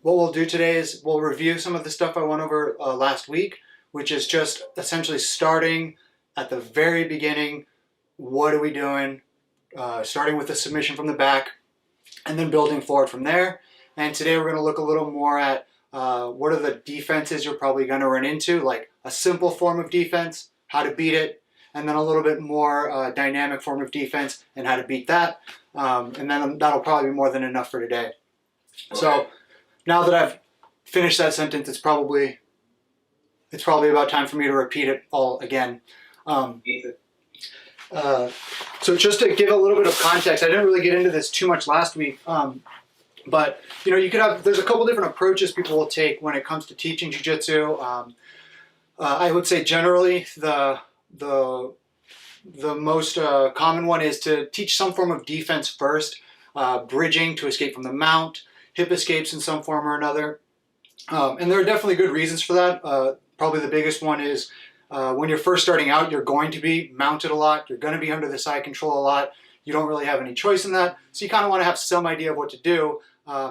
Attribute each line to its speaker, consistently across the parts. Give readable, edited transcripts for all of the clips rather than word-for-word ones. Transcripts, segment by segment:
Speaker 1: what we'll do today is we'll review some of the stuff I went over last week, which is just essentially starting at the very beginning. What are we doing? Starting with the submission from the back and then building forward from there. And today we're going to look a little more at what are the defenses you're probably going to run into, like a simple form of defense, how to beat it, and then a little bit more dynamic form of defense and how to beat that. And then that'll probably be more than enough for today. Okay. So now that I've finished that sentence, it's probably about time for me to repeat it all again. So just to give a little bit of context, I didn't really get into this too much last week, but you know, there's a couple different approaches people will take when it comes to teaching jiu-jitsu. I would say generally the most common one is to teach some form of defense first, bridging to escape from the mount, hip escapes in some form or another. And there are definitely good reasons for that. Probably the biggest one is when you're first starting out, you're going to be mounted a lot. You're going to be under the side control a lot. You don't really have any choice in that. So you kind of want to have some idea of what to do.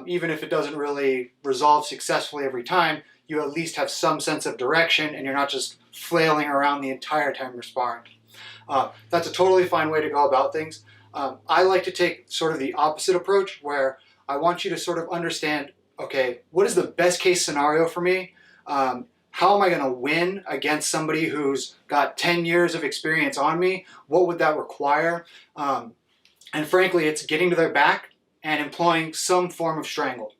Speaker 1: Even if it doesn't really resolve successfully every time, you at least have some sense of direction and you're not just flailing around the entire time you're sparring. That's a totally fine way to go about things. I like to take sort of the opposite approach where I want you to sort of understand, okay, what is the best case scenario for me? How am I going to win against somebody who's got 10 years of experience on me? What would that require? And frankly, it's getting to their back and employing some form of strangle.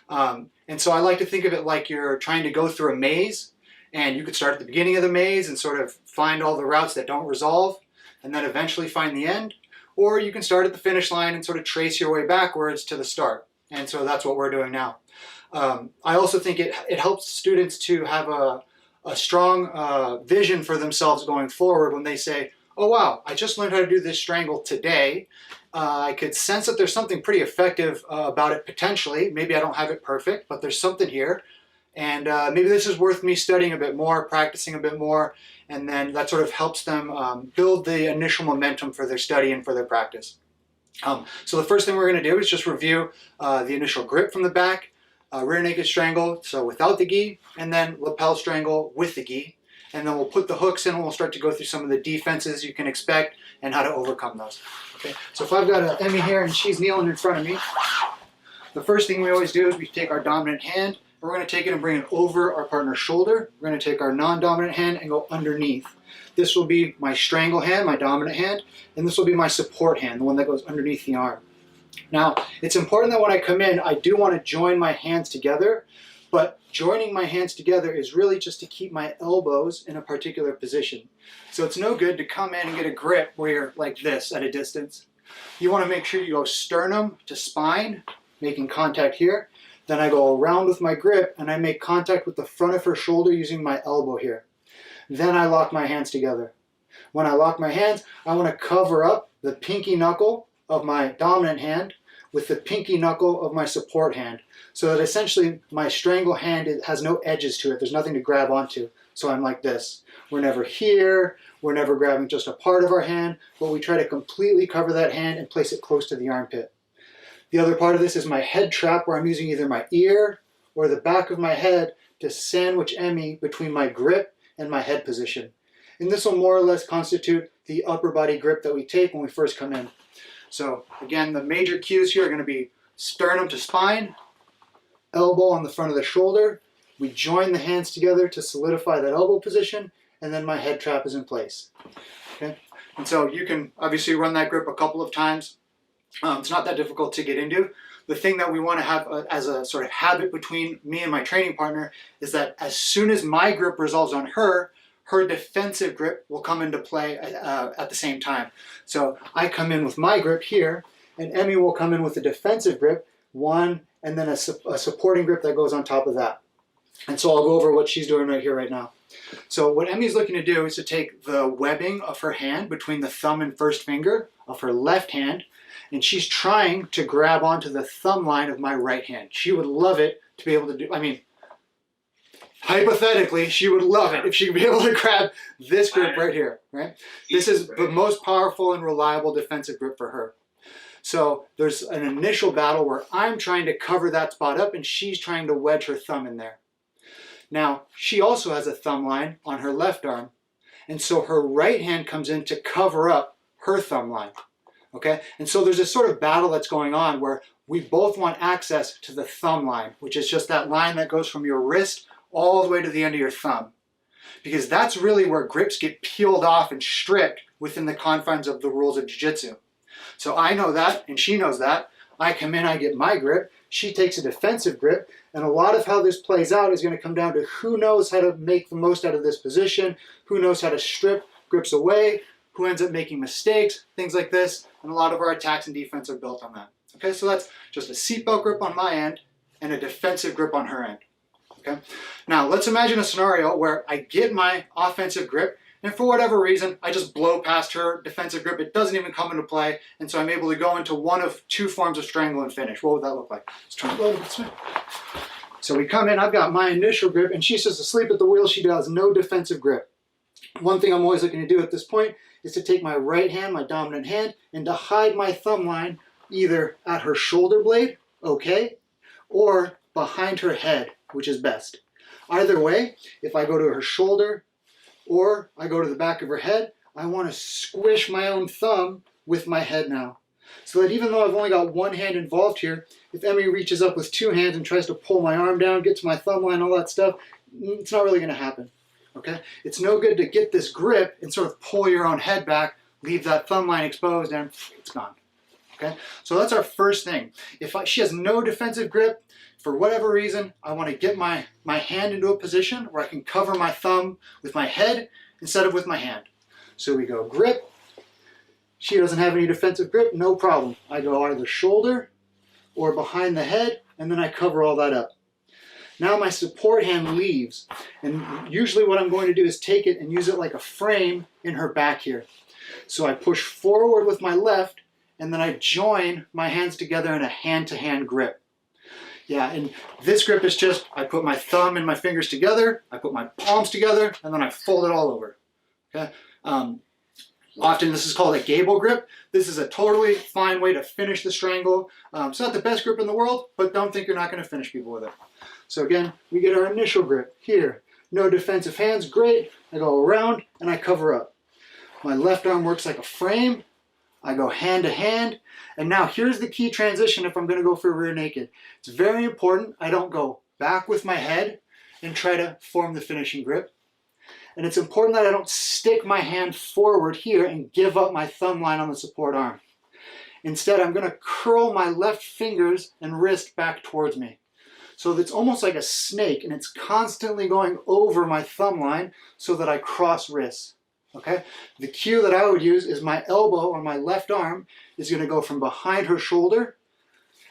Speaker 1: And so I like to think of it like you're trying to go through a maze, and you could start at the beginning of the maze and sort of find all the routes that don't resolve and then eventually find the end. Or you can start at the finish line and sort of trace your way backwards to the start. And so that's what we're doing now. I also think it helps students to have a strong vision for themselves going forward when they say, oh wow, I just learned how to do this strangle today. I could sense that there's something pretty effective about it potentially. Maybe I don't have it perfect, but there's something here. And maybe this is worth me studying a bit more, practicing a bit more, and then that sort of helps them build the initial momentum for their study and for their practice. So the first thing we're going to do is just review the initial grip from the back, rear naked strangle, so without the gi, and then lapel strangle with the gi. And then we'll put the hooks in and we'll start to go through some of the defenses you can expect and how to overcome those. Okay, so if I've got Emmy here and she's kneeling in front of me, the first thing we always do is we take our dominant hand, and we're going to take it and bring it over our partner's shoulder. We're going to take our non-dominant hand and go underneath. This will be my strangle hand, my dominant hand, and this will be my support hand, the one that goes underneath the arm. Now, it's important that when I come in, I do want to join my hands together, but joining my hands together is really just to keep my elbows in a particular position. So it's no good to come in and get a grip where you're like this at a distance. You want to make sure you go sternum to spine, making contact here. Then I go around with my grip and I make contact with the front of her shoulder using my elbow here. Then I lock my hands together. When I lock my hands, I want to cover up the pinky knuckle of my dominant hand with the pinky knuckle of my support hand, so that essentially my strangle hand has no edges to it. There's nothing to grab onto. So I'm like this. We're never here. We're never grabbing just a part of our hand, but we try to completely cover that hand and place it close to the armpit. The other part of this is my head trap, where I'm using either my ear or the back of my head to sandwich Emmy between my grip and my head position. And this will more or less constitute the upper body grip that we take when we first come in. So again, the major cues here are going to be sternum to spine, elbow on the front of the shoulder. We join the hands together to solidify that elbow position, and then my head trap is in place. Okay? And so you can obviously run that grip a couple of times. It's not that difficult to get into. The thing that we want to have as a sort of habit between me and my training partner is that as soon as my grip resolves on her, her defensive grip will come into play at the same time. So I come in with my grip here, and Emmy will come in with a defensive grip, one, and then a supporting grip that goes on top of that. And so I'll go over what she's doing right here, right now. So what Emmy's looking to do is to take the webbing of her hand between the thumb and first finger of her left hand, and she's trying to grab onto the thumb line of my right hand. She would love it to be able to do, I mean, hypothetically, she would love it if she could be able to grab this grip right here, right? This is the most powerful and reliable defensive grip for her. So there's an initial battle where I'm trying to cover that spot up and she's trying to wedge her thumb in there. Now, she also has a thumb line on her left arm, and so her right hand comes in to cover up her thumb line. Okay, and so there's this sort of battle that's going on where we both want access to the thumb line, which is just that line that goes from your wrist all the way to the end of your thumb. Because that's really where grips get peeled off and stripped within the confines of the rules of jiu-jitsu. So I know that, and she knows that. I come in, I get my grip, she takes a defensive grip, and a lot of how this plays out is going to come down to who knows how to make the most out of this position, who knows how to strip grips away, who ends up making mistakes, things like this, and a lot of our attacks and defense are built on that. Okay, so that's just a seatbelt grip on my end and a defensive grip on her end. Okay, now let's imagine a scenario where I get my offensive grip and for whatever reason I just blow past her defensive grip. It doesn't even come into play, and so I'm able to go into one of two forms of strangle and finish. What would that look like? Let's try and go this way. So we come in, I've got my initial grip, and she's just asleep at the wheel. She does no defensive grip. One thing I'm always looking to do at this point is to take my right hand, my dominant hand, and to hide my thumb line either at her shoulder blade, okay, or behind her head, which is best. Either way, if I go to her shoulder or I go to the back of her head, I want to squish my own thumb with my head now. So that even though I've only got one hand involved here, if Emmy reaches up with two hands and tries to pull my arm down, get to my thumb line, all that stuff, it's not really going to happen. Okay? It's no good to get this grip and sort of pull your own head back, leave that thumb line exposed, and it's gone. Okay? So that's our first thing. If she has no defensive grip, for whatever reason, I want to get my hand into a position where I can cover my thumb with my head instead of with my hand. So we go grip. She doesn't have any defensive grip, no problem. I go either shoulder or behind the head, and then I cover all that up. Now my support hand leaves, and usually what I'm going to do is take it and use it like a frame in her back here. So I push forward with my left, and then I join my hands together in a hand-to-hand grip. Yeah, and this grip is just, I put my thumb and my fingers together, I put my palms together, and then I fold it all over. Okay. Often this is called a Gable grip. This is a totally fine way to finish the strangle. It's not the best grip in the world, but don't think you're not going to finish people with it. So again, we get our initial grip here. No defensive hands, great. I go around and I cover up. My left arm works like a frame. I go hand to hand. And now here's the key transition if I'm going to go for rear naked. It's very important I don't go back with my head and try to form the finishing grip. And it's important that I don't stick my hand forward here and give up my thumb line on the support arm. Instead, I'm going to curl my left fingers and wrist back towards me. So it's almost like a snake, and it's constantly going over my thumb line so that I cross wrists. Okay? The cue that I would use is my elbow on my left arm is going to go from behind her shoulder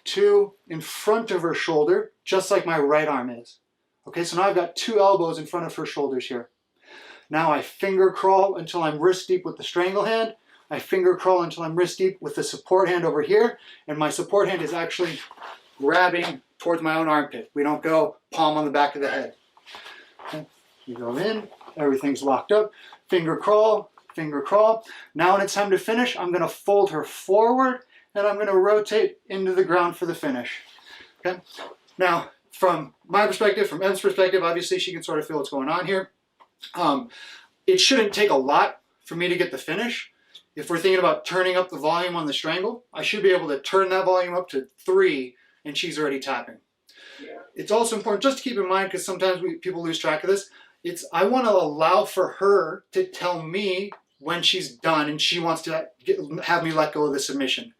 Speaker 1: to in front of her shoulder, just like my right arm is. Okay, so now I've got two elbows in front of her shoulders here. Now I finger crawl until I'm wrist deep with the strangle hand. I finger crawl until I'm wrist deep with the support hand over here, and my support hand is actually grabbing towards my own armpit. We don't go palm on the back of the head. Okay. You go in, everything's locked up, finger crawl, finger crawl. Now when it's time to finish, I'm going to fold her forward and I'm going to rotate into the ground for the finish. Okay. Now, from my perspective, from Em's perspective, obviously she can sort of feel what's going on here. It shouldn't take a lot for me to get the finish. If we're thinking about turning up the volume on the strangle, I should be able to turn that volume up to 3 and she's already tapping. Yeah. It's also important just to keep in mind, because sometimes people lose track of this, I want to allow for her to tell me when she's done and she wants to have me let go of the submission.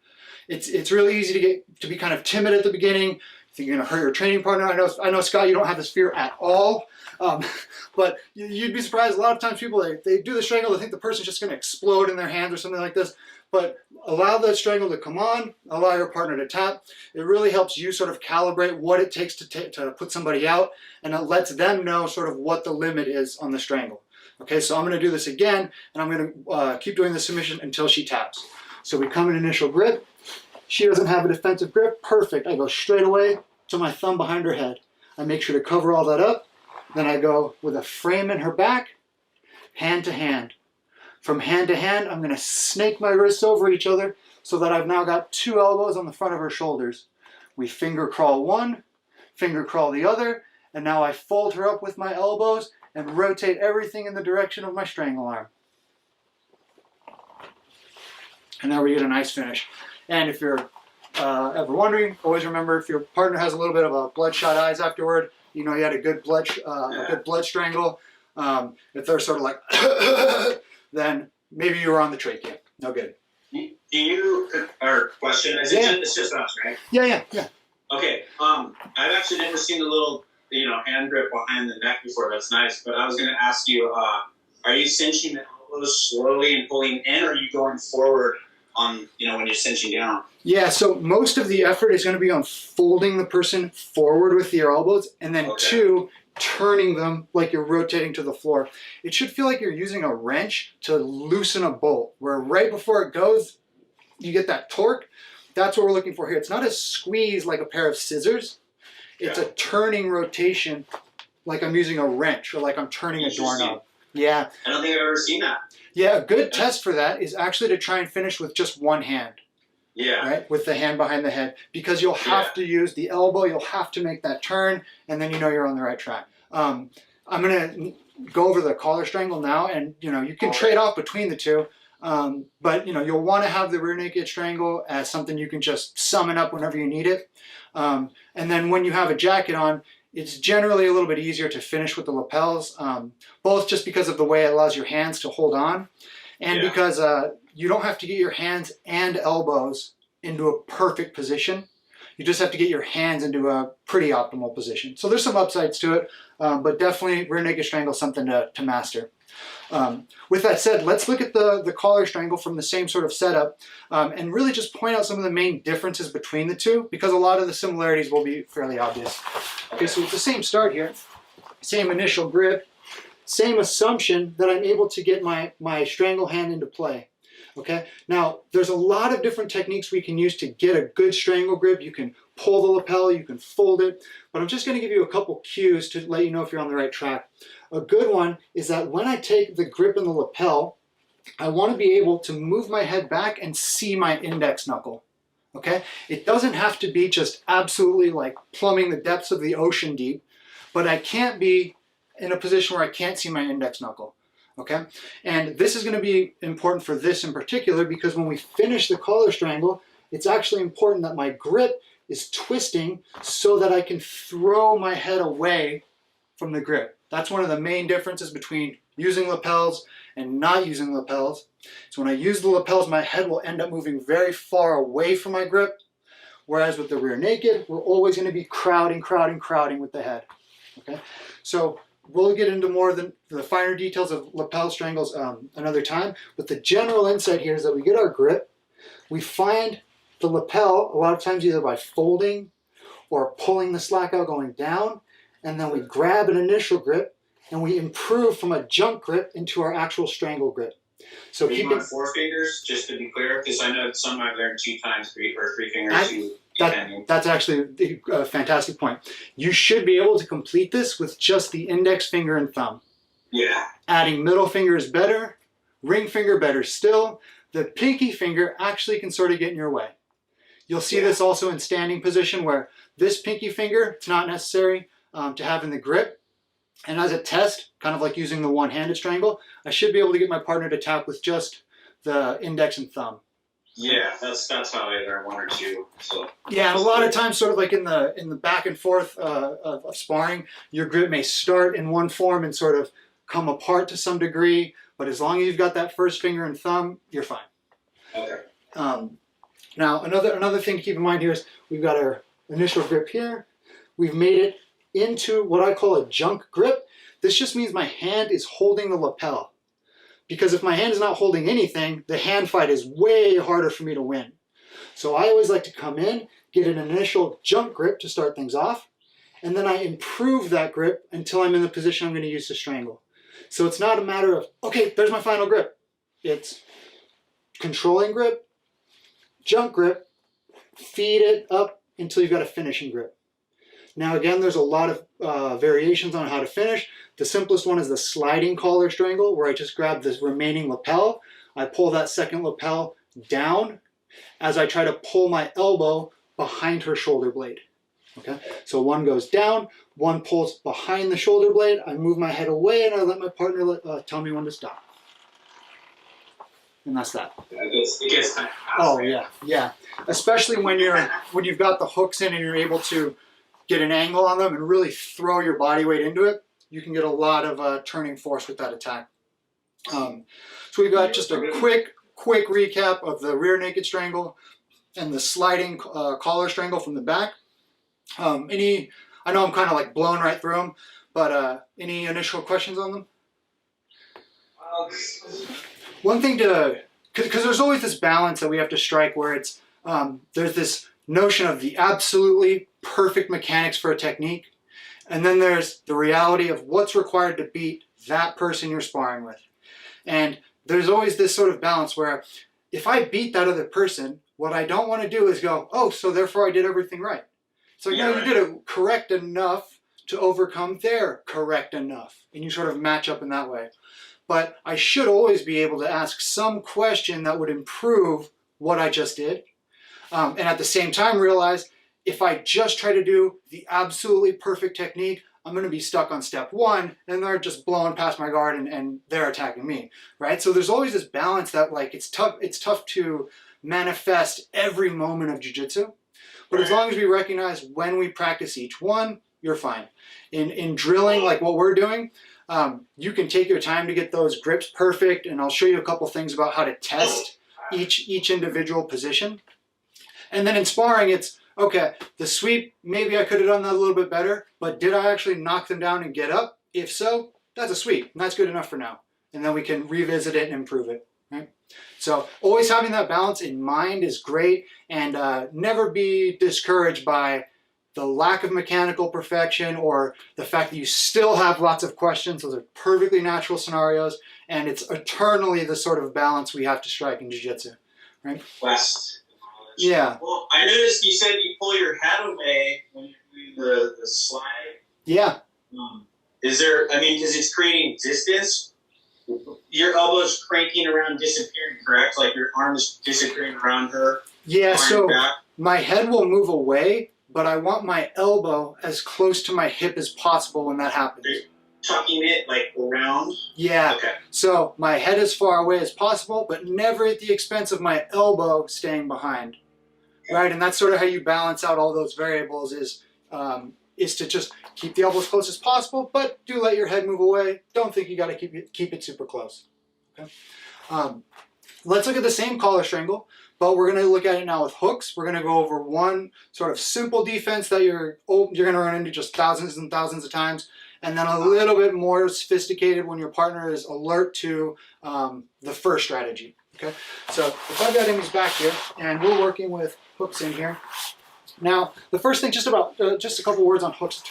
Speaker 1: It's really easy to be kind of timid at the beginning. Think you're going to hurt your training partner. I know, Scott, you don't have this fear at all. But you'd be surprised. A lot of times people, they do the strangle, they think the person's just going to explode in their hands or something like this. But allow the strangle to come on, allow your partner to tap. It really helps you sort of calibrate what it takes to put somebody out, and it lets them know sort of what the limit is on the strangle. Okay, so I'm going to do this again, and I'm going to keep doing the submission until she taps. So we come in initial grip. She doesn't have a defensive grip. Perfect. I go straight away to my thumb behind her head. I make sure to cover all that up. Then I go with a frame in her back, hand to hand. From hand to hand, I'm going to snake my wrists over each other so that I've now got 2 elbows on the front of her shoulders. We finger crawl one, finger crawl the other, and now I fold her up with my elbows and rotate everything in the direction of my strangle arm. And now we get a nice finish. And if you're ever wondering, always remember, if your partner has a little bit of a bloodshot eyes afterward, you know you had a good blood strangle. If they're sort of like, then maybe you were on the trachea. No good.
Speaker 2: Do you, or question, it's just us, right?
Speaker 1: Yeah.
Speaker 2: Okay, I've actually never seen the little, hand grip behind the neck before. That's nice. But I was going to ask you, are you cinching the elbows slowly and pulling in, or are you going forward on, when you're cinching down?
Speaker 1: Yeah, so most of the effort is going to be on folding the person forward with your elbows, and then two, turning them like you're rotating to the floor. It should feel like you're using a wrench to loosen a bolt, where right before it goes, you get that torque. That's what we're looking for here. It's not a squeeze like a pair of scissors. It's a turning rotation like I'm using a wrench or like I'm turning a doorknob. Yeah.
Speaker 2: I don't think I've ever seen that.
Speaker 1: Yeah, a good test for that is actually to try and finish with just one hand.
Speaker 2: Yeah.
Speaker 1: Right? With the hand behind the head. Because you'll have to use the elbow, you'll have to make that turn, and then you know you're on the right track. I'm going to go over the collar strangle now, and you can trade off between the two. But you'll want to have the rear naked strangle as something you can just summon up whenever you need it. And then when you have a jacket on, it's generally a little bit easier to finish with the lapels, both just because of the way it allows your hands to hold on, and because you don't have to get your hands and elbows into a perfect position. You just have to get your hands into a pretty optimal position. So there's some upsides to it, but definitely rear naked strangle is something to master. With that said, let's look at the collar strangle from the same sort of setup and really just point out some of the main differences between the two, because a lot of the similarities will be fairly obvious. Okay, so it's the same start here, same initial grip, same assumption that I'm able to get my strangle hand into play. Okay, now there's a lot of different techniques we can use to get a good strangle grip. You can pull the lapel, you can fold it, but I'm just going to give you a couple cues to let you know if you're on the right track. A good one is that when I take the grip in the lapel, I want to be able to move my head back and see my index knuckle. Okay, it doesn't have to be just absolutely like plumbing the depths of the ocean deep, but I can't be in a position where I can't see my index knuckle. Okay, and this is going to be important for this in particular, because when we finish the collar strangle, it's actually important that my grip is twisting so that I can throw my head away from the grip. That's one of the main differences between using lapels and not using lapels. So when I use the lapels, my head will end up moving very far away from my grip, whereas with the rear naked, we're always going to be crowding with the head. Okay, so we'll get into more of the finer details of lapel strangles another time, but the general insight here is that we get our grip, we find the lapel a lot of times either by folding or pulling the slack out going down, and then we grab an initial grip and we improve from a junk grip into our actual strangle grip. So
Speaker 2: keep on 4 fingers, just to be clear, because I know some I've learned 2 times, 3 fingers.
Speaker 1: That's actually a fantastic point. You should be able to complete this with just the index finger and thumb.
Speaker 2: Yeah.
Speaker 1: Adding middle finger is better, ring finger better still. The pinky finger actually can sort of get in your way. You'll see this also in standing position, where this pinky finger, it's not necessary to have in the grip. And as a test, kind of like using the one-handed strangle, I should be able to get my partner to tap with just the index and thumb.
Speaker 2: Yeah, that's how I learned 1 or 2. So
Speaker 1: yeah, and a lot of times, sort of like in the back and forth of sparring, your grip may start in one form and sort of come apart to some degree. But as long as you've got that first finger and thumb, you're fine.
Speaker 2: Okay.
Speaker 1: Now another thing to keep in mind here is we've got our initial grip here. We've made it into what I call a junk grip. This just means my hand is holding the lapel. Because if my hand is not holding anything, the hand fight is way harder for me to win. So I always like to come in, get an initial junk grip to start things off, and then I improve that grip until I'm in the position I'm going to use to strangle. So it's not a matter of, okay, there's my final grip. It's controlling grip, junk grip, feed it up until you've got a finishing grip. Now again, there's a lot of variations on how to finish. The simplest one is the sliding collar strangle, where I just grab this remaining lapel, I pull that second lapel down, as I try to pull my elbow behind her shoulder blade. Okay, so one goes down, one pulls behind the shoulder blade, I move my head away, and I let my partner tell me when to stop. And that's that.
Speaker 2: It gets kind of fast,
Speaker 1: Oh
Speaker 2: right?
Speaker 1: yeah, yeah. Especially when you've got the hooks in and you're able to get an angle on them and really throw your body weight into it, you can get a lot of turning force with that attack. So we've got just a quick recap of the rear naked strangle and the sliding collar strangle from the back. I know I'm kind of like blowing right through them, but any initial questions on them? One thing because there's always this balance that we have to strike where it's, there's this notion of the absolutely perfect mechanics for a technique, and then there's the reality of what's required to beat that person you're sparring with. And there's always this sort of balance where if I beat that other person, what I don't want to do is go, oh, so therefore I did everything right. So you know, you did it correct enough to overcome their correct enough, and you sort of match up in that way. But I should always be able to ask some question that would improve what I just did. And at the same time realize if I just try to do the absolutely perfect technique, I'm going to be stuck on step one and they're just blowing past my guard and they're attacking me, right? So there's always this balance that like it's tough to manifest every moment of jiu-jitsu. But as long as we recognize when we practice each one, you're fine. In drilling like what we're doing, you can take your time to get those grips perfect, and I'll show you a couple things about how to test each individual position. And then in sparring, it's, okay, the sweep, maybe I could have done that a little bit better, but did I actually knock them down and get up? If so, that's a sweep, and that's good enough for now. And then we can revisit it and improve it, right? So always having that balance in mind is great, and never be discouraged by the lack of mechanical perfection or the fact that you still have lots of questions. Those are perfectly natural scenarios, and it's eternally the sort of balance we have to strike in jiu-jitsu, right?
Speaker 2: West.
Speaker 1: Yeah.
Speaker 2: Well, I noticed you said you pull your head away when you do the slide.
Speaker 1: Yeah.
Speaker 2: Is there, I mean, because it's creating distance, your elbow's cranking around, disappearing, correct? Like your arm's disappearing around her.
Speaker 1: Yeah, so
Speaker 2: back.
Speaker 1: My head will move away, but I want my elbow as close to my hip as possible when that happens.
Speaker 2: Tucking it like around?
Speaker 1: Yeah.
Speaker 2: Okay.
Speaker 1: So my head as far away as possible, but never at the expense of my elbow staying behind. Right, and that's sort of how you balance out all those variables is to just keep the elbow as close as possible, but do let your head move away. Don't think you got to keep it super close. Okay. Let's look at the same collar strangle, but we're going to look at it now with hooks. We're going to go over one sort of simple defense that you're going to run into just thousands and thousands of times, and then a little bit more sophisticated when your partner is alert to the first strategy. Okay, so if I've got Emmy's back here, and we're working with hooks in here. Now, the first thing, just a couple words on hooks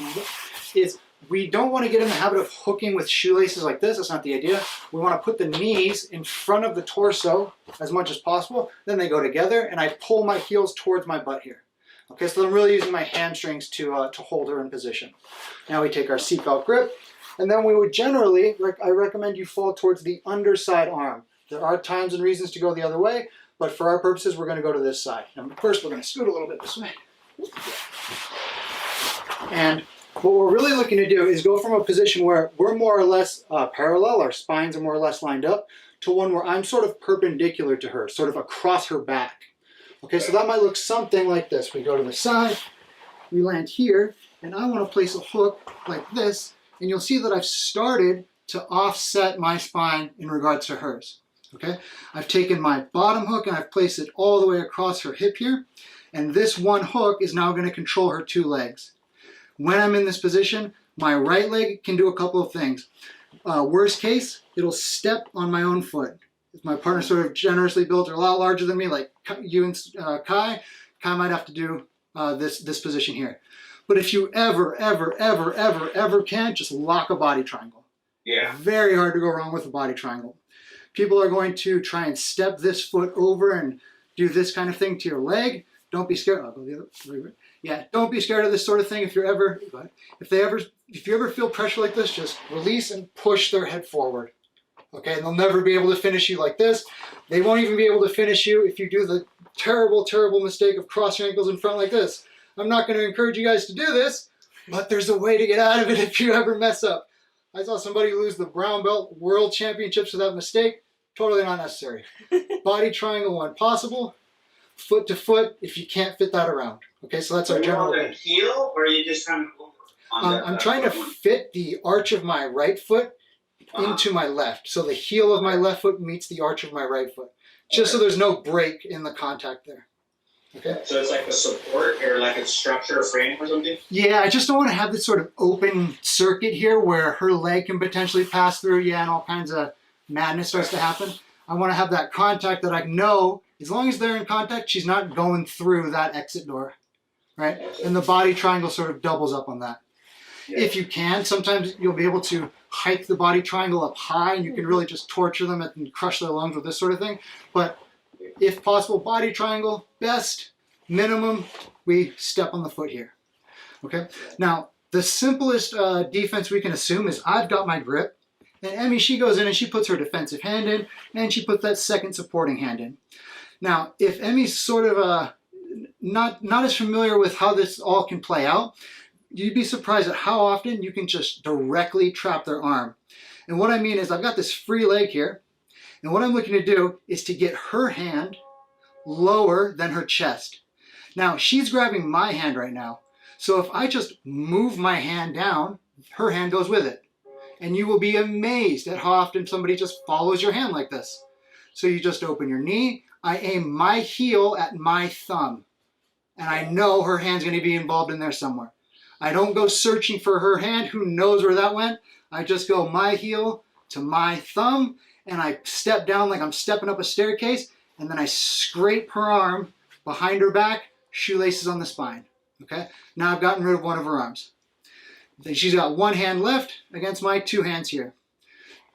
Speaker 1: is we don't want to get in the habit of hooking with shoelaces like this. That's not the idea. We want to put the knees in front of the torso as much as possible. Then they go together, and I pull my heels towards my butt here. Okay, so I'm really using my hamstrings to hold her in position. Now we take our seatbelt grip, and then we would generally, I recommend you fall towards the underside arm. There are times and reasons to go the other way, but for our purposes, we're going to go to this side. And first, we're going to scoot a little bit this way. And what we're really looking to do is go from a position where we're more or less parallel, our spines are more or less lined up, to one where I'm sort of perpendicular to her, sort of across her back. Okay, so that might look something like this. We go to the side, we land here, and I want to place a hook like this, and you'll see that I've started to offset my spine in regards to hers. Okay, I've taken my bottom hook and I've placed it all the way across her hip here, and this one hook is now going to control her two legs. When I'm in this position, my right leg can do a couple of things. Worst case, it'll step on my own foot. If my partner sort of generously built or a lot larger than me, like you and Kai might have to do this position here. But if you ever can, just lock a body triangle.
Speaker 2: Yeah.
Speaker 1: Very hard to go wrong with a body triangle. People are going to try and step this foot over and do this kind of thing to your leg. Don't be scared. I'll go the other. Yeah, don't be scared of this sort of thing. If you ever feel pressure like this, just release and push their head forward. Okay, and they'll never be able to finish you like this. They won't even be able to finish you if you do the terrible, terrible mistake of cross your ankles in front like this. I'm not going to encourage you guys to do this, but there's a way to get out of it if you ever mess up. I saw somebody lose the brown belt world championships with that mistake. Totally not necessary. Body triangle when possible. Foot to foot if you can't fit that around. Okay, so that's our general.
Speaker 2: Are you on the heel, or are you just trying to
Speaker 1: I'm trying to fit the arch of my right foot into my left. So the heel of my left foot meets the arch of my right foot. Just so there's no break in the contact there. Okay.
Speaker 2: So it's like a support or like a structure or frame or something?
Speaker 1: Yeah, I just don't want to have this sort of open circuit here where her leg can potentially pass through, and all kinds of madness starts to happen. I want to have that contact that I know, as long as they're in contact, she's not going through that exit door, right? And the body triangle sort of doubles up on that. If you can, sometimes you'll be able to hike the body triangle up high and you can really just torture them and crush their lungs with this sort of thing. But if possible, body triangle, best, minimum, we step on the foot here. Okay? Now, the simplest defense we can assume is I've got my grip, and Emmy, she goes in and she puts her defensive hand in, and she puts that second supporting hand in. Now, if Emmy's sort of not as familiar with how this all can play out, you'd be surprised at how often you can just directly trap their arm. And what I mean is I've got this free leg here, and what I'm looking to do is to get her hand lower than her chest. Now, she's grabbing my hand right now, so if I just move my hand down, her hand goes with it. And you will be amazed at how often somebody just follows your hand like this. So you just open your knee, I aim my heel at my thumb, and I know her hand's going to be involved in there somewhere. I don't go searching for her hand. Who knows where that went? I just go my heel to my thumb, and I step down like I'm stepping up a staircase, and then I scrape her arm behind her back, shoelaces on the spine. Okay? Now I've gotten rid of one of her arms. Then she's got one hand left against my two hands here.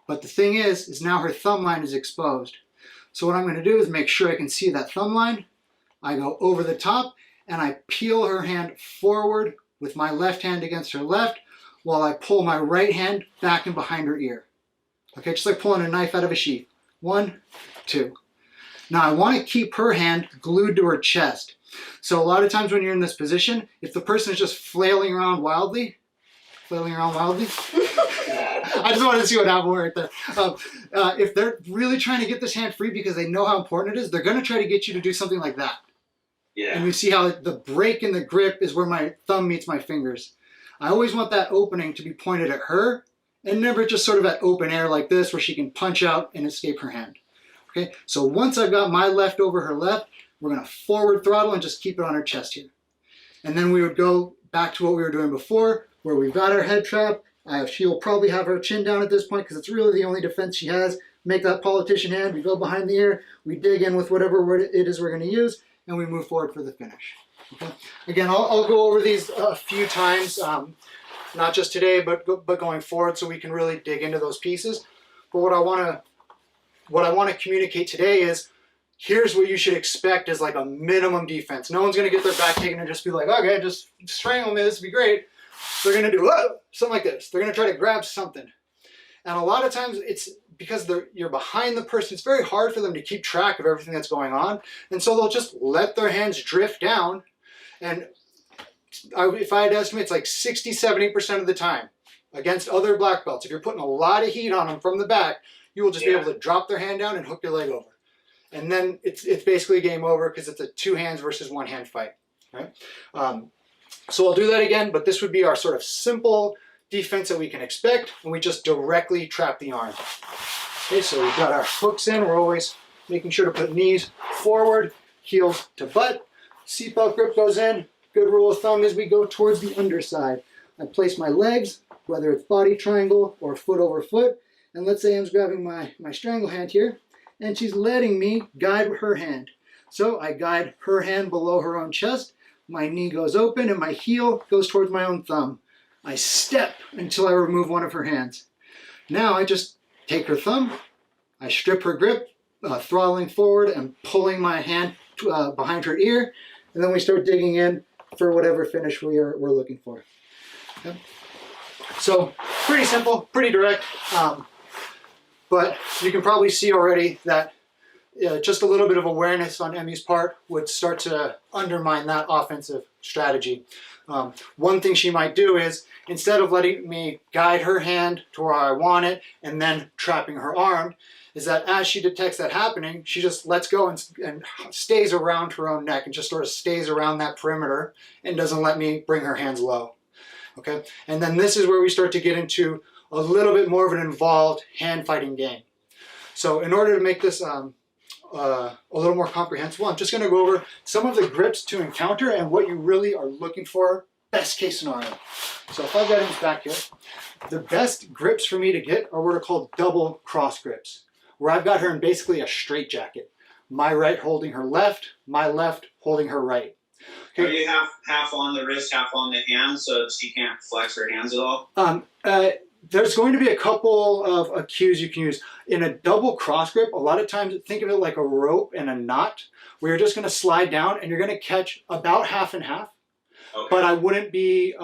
Speaker 1: But the thing is now her thumb line is exposed. So what I'm going to do is make sure I can see that thumb line. I go over the top, and I peel her hand forward with my left hand against her left, while I pull my right hand back and behind her ear. Okay, just like pulling a knife out of a sheath. 1, 2. Now I want to keep her hand glued to her chest. So a lot of times when you're in this position, if the person is just flailing around wildly, I just wanted to see what happened right there. If they're really trying to get this hand free because they know how important it is, they're going to try to get you to do something like that. Yeah. And you see how the break in the grip is where my thumb meets my fingers. I always want that opening to be pointed at her and never just sort of at open air like this where she can punch out and escape her hand. Okay, so once I've got my left over her left, we're going to forward throttle and just keep it on her chest here. And then we would go back to what we were doing before, where we've got our head trap. She'll probably have her chin down at this point because it's really the only defense she has. Make that politician hand, we go behind the ear, we dig in with whatever word it is we're going to use, and we move forward for the finish. Okay? Again, I'll go over these a few times, not just today, but going forward, so we can really dig into those pieces. But what I want to communicate today is, here's what you should expect as like a minimum defense. No one's going to get their back taken and just be like, okay, just strangle me, this would be great. They're going to do something like this. They're going to try to grab something. And a lot of times it's because you're behind the person. It's very hard for them to keep track of everything that's going on. And so they'll just let their hands drift down. And if I had to estimate, it's like 60, 70% of the time against other black belts. If you're putting a lot of heat on them from the back, you will just be able to drop their hand down and hook your leg over. And then it's basically game over because it's a 2 hands versus 1 hand fight. Right? So I'll do that again, but this would be our sort of simple defense that we can expect when we just directly trap the arm. Okay, so we've got our hooks in. We're always making sure to put knees forward, heels to butt. Seatbelt grip goes in. Good rule of thumb is we go towards the underside. I place my legs, whether it's body triangle or foot over foot, and let's say I'm grabbing my strangle hand here, and she's letting me guide her hand. So I guide her hand below her own chest, my knee goes open, and my heel goes towards my own thumb. I step until I remove one of her hands. Now I just take her thumb, I strip her grip, throttling forward and pulling my hand behind her ear, and then we start digging in for whatever finish we're looking for. Okay? So pretty simple, pretty direct. But you can probably see already that just a little bit of awareness on Emmy's part would start to undermine that offensive strategy. One thing she might do is, instead of letting me guide her hand to where I want it and then trapping her arm, is that as she detects that happening, she just lets go and stays around her own neck and just sort of stays around that perimeter and doesn't let me bring her hands low. Okay, and then this is where we start to get into a little bit more of an involved hand fighting game. So in order to make this a little more comprehensible, I'm just going to go over some of the grips to encounter and what you really are looking for, best case scenario. So if I've got him back here, the best grips for me to get are what are called double cross grips, where I've got her in basically a straight jacket. My right holding her left, my left holding her right.
Speaker 2: Okay. Are you half on the wrist, half on the hand, so she can't flex her hands at all?
Speaker 1: There's going to be a couple of cues you can use. In a double cross grip, a lot of times think of it like a rope and a knot, where you're just going to slide down and you're going to catch about half and half. Okay. But I wouldn't be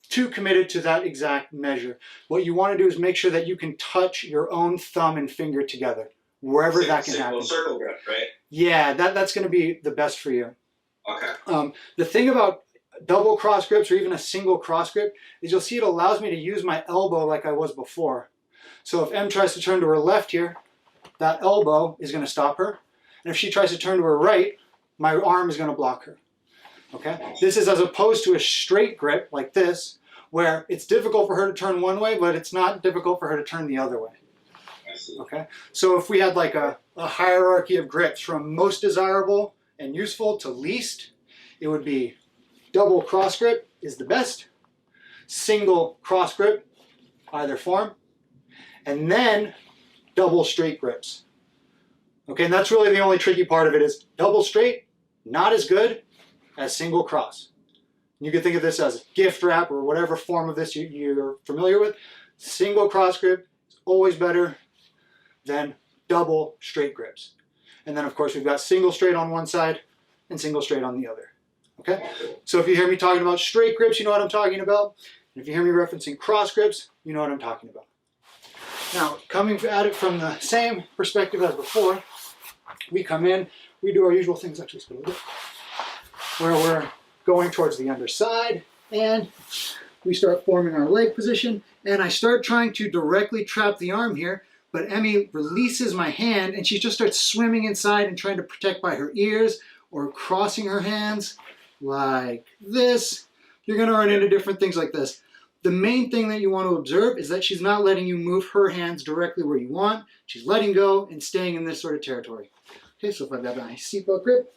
Speaker 1: too committed to that exact measure. What you want to do is make sure that you can touch your own thumb and finger together, wherever that can happen.
Speaker 2: Circle grip, right?
Speaker 1: Yeah, that's going to be the best for you.
Speaker 2: Okay.
Speaker 1: The thing about double cross grips or even a single cross grip is you'll see it allows me to use my elbow like I was before. So if Em tries to turn to her left here, that elbow is going to stop her. And if she tries to turn to her right, my arm is going to block her. Okay? This is as opposed to a straight grip like this, where it's difficult for her to turn one way, but it's not difficult for her to turn the other way. Okay? So if we had like a hierarchy of grips from most desirable and useful to least, it would be double cross grip is the best, single cross grip, either form, and then double straight grips. Okay, and that's really the only tricky part of it is double straight, not as good as single cross. You can think of this as gift wrap or whatever form of this you're familiar with. Single cross grip is always better than double straight grips. And then of course we've got single straight on one side and single straight on the other. Okay, so if you hear me talking about straight grips, you know what I'm talking about. And if you hear me referencing cross grips, you know what I'm talking about. Now, coming at it from the same perspective as before, we come in, we do our usual things, actually, where we're going towards the underside, and we start forming our leg position, and I start trying to directly trap the arm here, but Emmy releases my hand, and she just starts swimming inside and trying to protect by her ears, or crossing her hands like this. You're going to run into different things like this. The main thing that you want to observe is that she's not letting you move her hands directly where you want. She's letting go and staying in this sort of territory. Okay, so if I've got my seatbelt grip,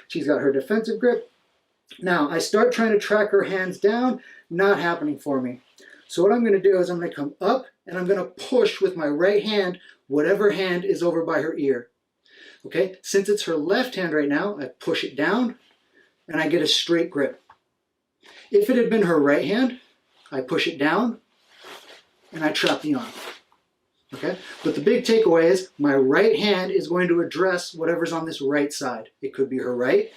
Speaker 1: she's got her defensive grip. Now, I start trying to track her hands down, not happening for me. So what I'm going to do is I'm going to come up and I'm going to push with my right hand, whatever hand is over by her ear. Okay, since it's her left hand right now, I push it down and I get a straight grip. If it had been her right hand, I push it down and I trap the arm. Okay, but the big takeaway is my right hand is going to address whatever's on this right side. It could be her right,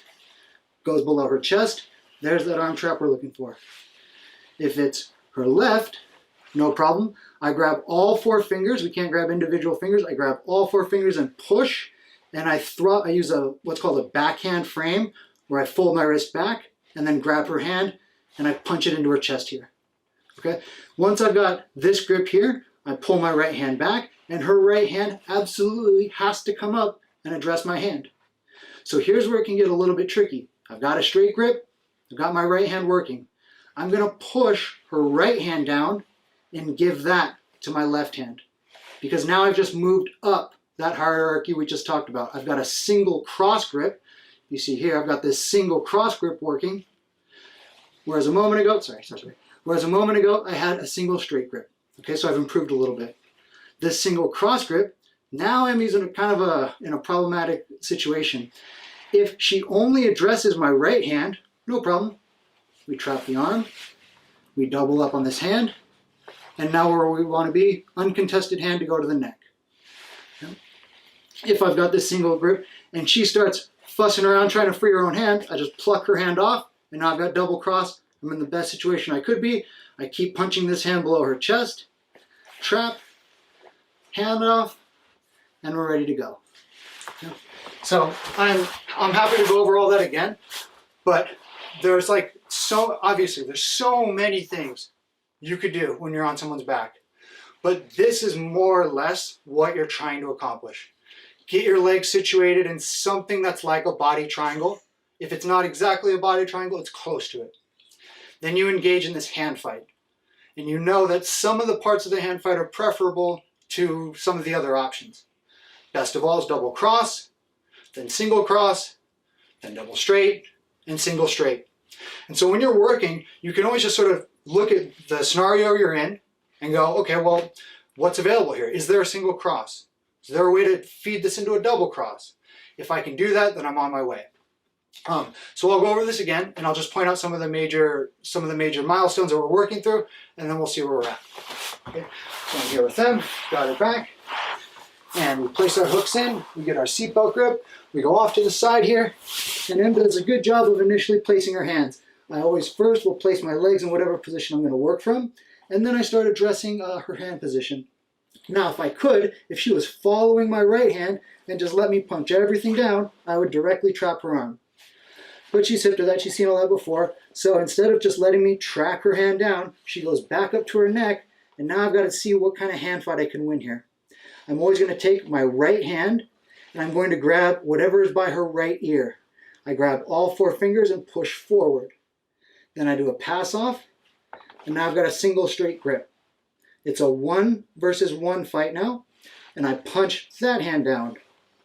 Speaker 1: goes below her chest. There's that arm trap we're looking for. If it's her left, no problem. I grab all four fingers. We can't grab individual fingers. I grab all four fingers and push, and I use what's called a backhand frame, where I fold my wrist back and then grab her hand and I punch it into her chest here. Okay. Once I've got this grip here, I pull my right hand back, and her right hand absolutely has to come up and address my hand. So here's where it can get a little bit tricky. I've got a straight grip. I've got my right hand working. I'm going to push her right hand down and give that to my left hand, because now I've just moved up that hierarchy we just talked about. I've got a single cross grip. You see here, I've got this single cross grip working, whereas a moment ago, whereas a moment ago, I had a single straight grip. Okay, so I've improved a little bit. This single cross grip, now Emmy's in a problematic situation. If she only addresses my right hand, no problem. We trap the arm, we double up on this hand, and now where we want to be, uncontested hand to go to the neck. Okay. If I've got this single grip and she starts fussing around trying to free her own hand, I just pluck her hand off, and now I've got double cross. I'm in the best situation I could be. I keep punching this hand below her chest, trap, hand off, and we're ready to go. So I'm happy to go over all that again, but there's like obviously there's so many things you could do when you're on someone's back, but this is more or less what you're trying to accomplish. Get your legs situated in something that's like a body triangle. If it's not exactly a body triangle, it's close to it. Then you engage in this hand fight. And you know that some of the parts of the hand fight are preferable to some of the other options. Best of all is double cross, then single cross, then double straight, and single straight. And so when you're working, you can always just sort of look at the scenario you're in and go, okay, well, what's available here? Is there a single cross? Is there a way to feed this into a double cross? If I can do that, then I'm on my way. So I'll go over this again, and I'll just point out some of the major milestones that we're working through, and then we'll see where we're at. Okay, so I'm here with them, got it back, and we place our hooks in, we get our seatbelt grip, we go off to the side here, and Em does a good job of initially placing her hands. I always first will place my legs in whatever position I'm going to work from, and then I start addressing her hand position. Now, if I could, if she was following my right hand and just let me punch everything down, I would directly trap her arm. But she's hip to that, she's seen all that before, so instead of just letting me track her hand down, she goes back up to her neck, and now I've got to see what kind of hand fight I can win here. I'm always going to take my right hand, and I'm going to grab whatever is by her right ear. I grab all 4 fingers and push forward. Then I do a pass off, and now I've got a single straight grip. It's a 1 versus 1 fight now, and I punch that hand down.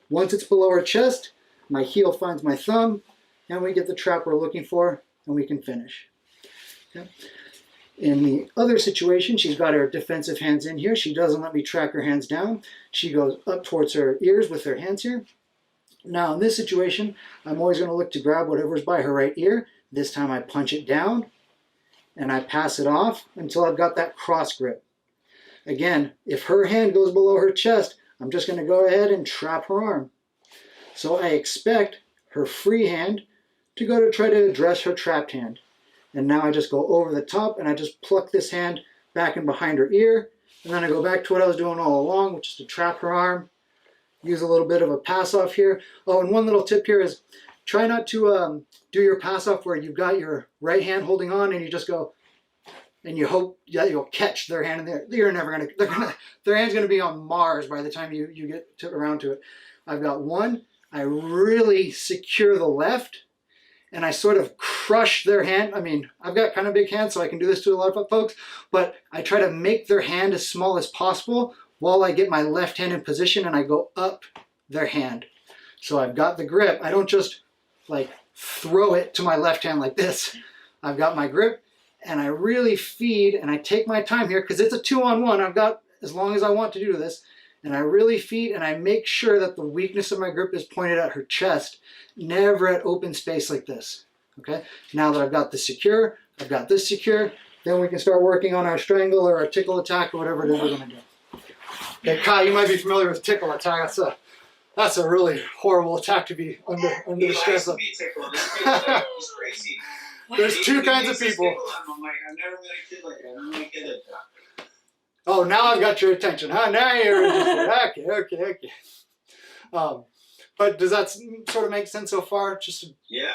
Speaker 1: Once it's below her chest, my heel finds my thumb, and we get the trap we're looking for, and we can finish. Okay. In the other situation, she's got her defensive hands in here. She doesn't let me track her hands down. She goes up towards her ears with her hands here. Now in this situation, I'm always going to look to grab whatever's by her right ear. This time I punch it down, and I pass it off until I've got that cross grip. Again, if her hand goes below her chest, I'm just going to go ahead and trap her arm. So I expect her free hand to go to try to address her trapped hand. And now I just go over the top and I just pluck this hand back and behind her ear. And then I go back to what I was doing all along, which is to trap her arm. Use a little bit of a pass off here. Oh, and one little tip here is try not to do your pass off where you've got your right hand holding on and you just go, and you hope that you'll catch their hand in there. You're never gonna, their hand's gonna be on Mars by the time you get around to it. I've got one, I really secure the left, and I sort of crush their hand. I mean, I've got kind of big hands, so I can do this to a lot of folks, but I try to make their hand as small as possible while I get my left hand in position and I go up their hand. So I've got the grip. I don't just like throw it to my left hand like this. I've got my grip, and I really feed, and I take my time here because it's a 2-on-1. I've got as long as I want to do this, and I really feed, and I make sure that the weakness of my grip is pointed at her chest, never at open space like this. Okay, now that I've got this secure, I've got this secure, then we can start working on our strangle or our tickle attack or whatever it is we're going to do. Okay, Kai, you might be familiar with tickle attack. That's a really horrible attack to be under the stress of.
Speaker 2: It's crazy.
Speaker 1: There's 2 kinds of people.
Speaker 2: I'm like, I've never met a kid like that. I don't like it.
Speaker 1: Oh, now I've got your attention. Huh? Now you're interested. Okay. But does that sort of make sense so far?
Speaker 2: Yeah.